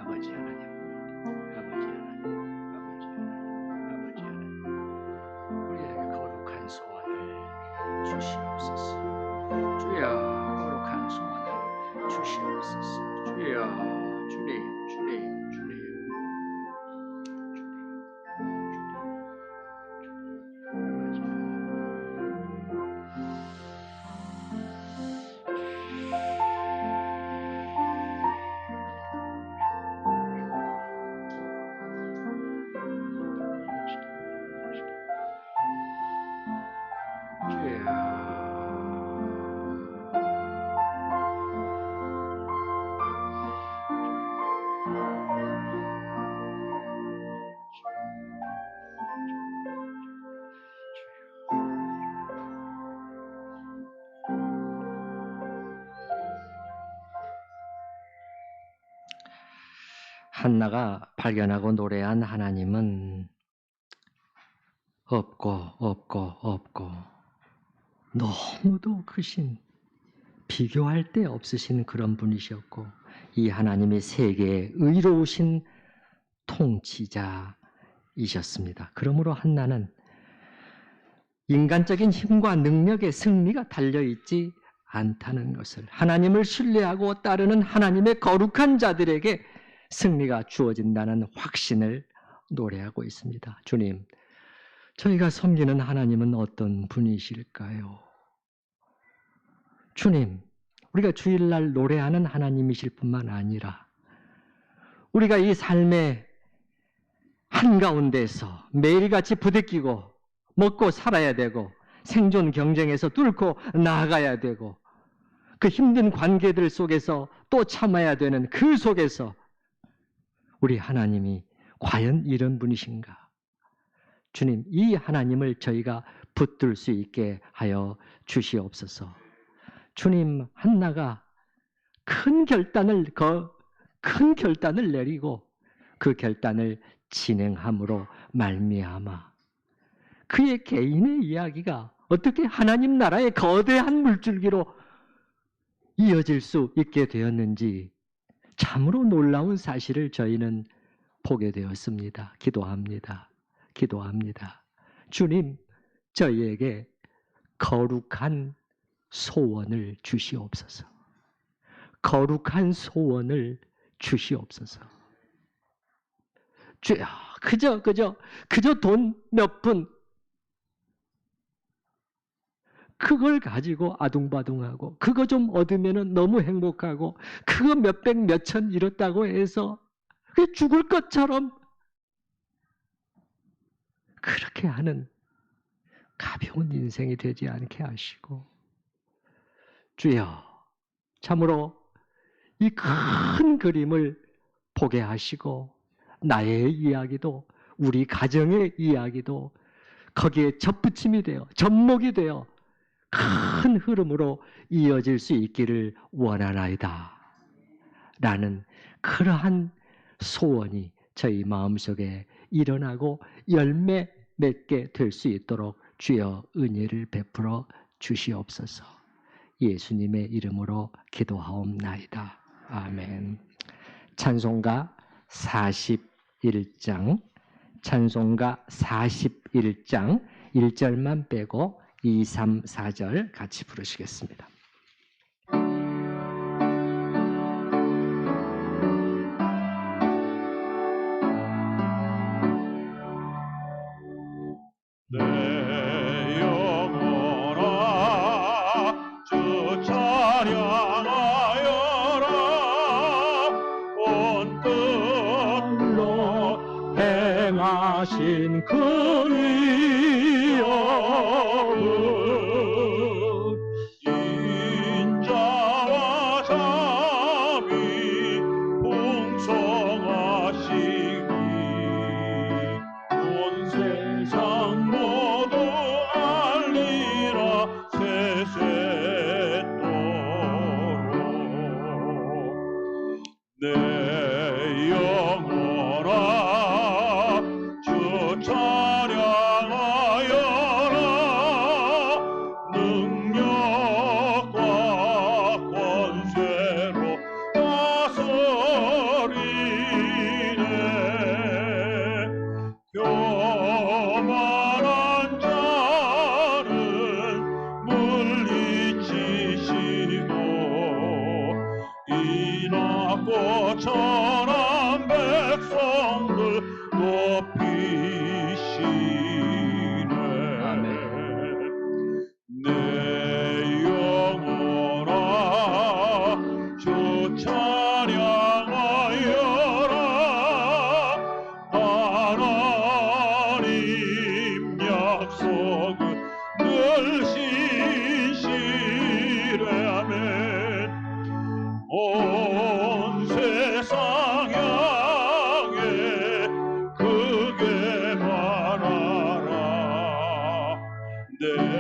아버지 하나님, 아버지 하나님, 아버지 하나님, 아버지 하나님, 우리에게 거룩한 소원을 주시옵소서. 주여, 거룩한 소원을 주시옵소서. 주여, 주님. 주여. 한나가 발견하고 노래한 하나님은 없고 너무도 크신, 비교할 데 없으신 그런 분이셨고, 이 하나님이 세계의 의로우신 통치자이셨습니다. 그러므로 한나는 인간적인 힘과 능력의 승리가 달려있지 않다는 것을, 하나님을 신뢰하고 따르는 하나님의 거룩한 자들에게 승리가 주어진다는 확신을 노래하고 있습니다. 주님, 저희가 섬기는 하나님은 어떤 분이실까요? 주님, 우리가 주일날 노래하는 하나님이실 뿐만 아니라 우리가 이 삶의 한가운데서 매일같이 부대끼고 먹고 살아야 되고 생존 경쟁에서 뚫고 나아가야 되고 그 힘든 관계들 속에서 또 참아야 되는 그 속에서 우리 하나님이 과연 이런 분이신가? 주님, 이 하나님을 저희가 붙들 수 있게 하여 주시옵소서. 주님, 한나가 큰 결단을 내리고 그 결단을 진행함으로 말미암아 그의 개인의 이야기가 어떻게 하나님 나라의 거대한 물줄기로 이어질 수 있게 되었는지 참으로 놀라운 사실을 저희는 보게 되었습니다. 기도합니다. 주님, 저희에게 거룩한 소원을 주시옵소서. 거룩한 소원을 주시옵소서. 주여, 그저 돈 몇 푼 그걸 가지고 아둥바둥하고 그거 좀 얻으면 너무 행복하고 그거 몇백 몇천 이렇다고 해서 죽을 것처럼 그렇게 하는 가벼운 인생이 되지 않게 하시고, 주여, 참으로 이 큰 그림을 보게 하시고 나의 이야기도 우리 가정의 이야기도 거기에 접붙임이 되어 접목이 되어 큰 흐름으로 이어질 수 있기를 원하나이다 라는 그러한 소원이 저희 마음속에 일어나고 열매 맺게 될 수 있도록 주여 은혜를 베풀어 주시옵소서. 예수님의 이름으로 기도하옵나이다. 아멘. 찬송가 41장 1절만 빼고 2, 3, 4절 같이 부르시겠습니다. 내 영혼아 주 찬양하여라. 온 뜻로 행하신 그 위엄은 인자와 자비 풍성하시니 온 세상 모두 알리라 세세토록. 내 영혼아 주 찬양하여라. 능력과 권세로 다스리네. 교만한 자는 물리치시고 이나고 천한 백성들 높이시네. 아멘. 내 영혼아 주 찬양하여라. 하나님 약속은 늘 신실해. 아멘. 온 세상 향해 크게 말하라. 내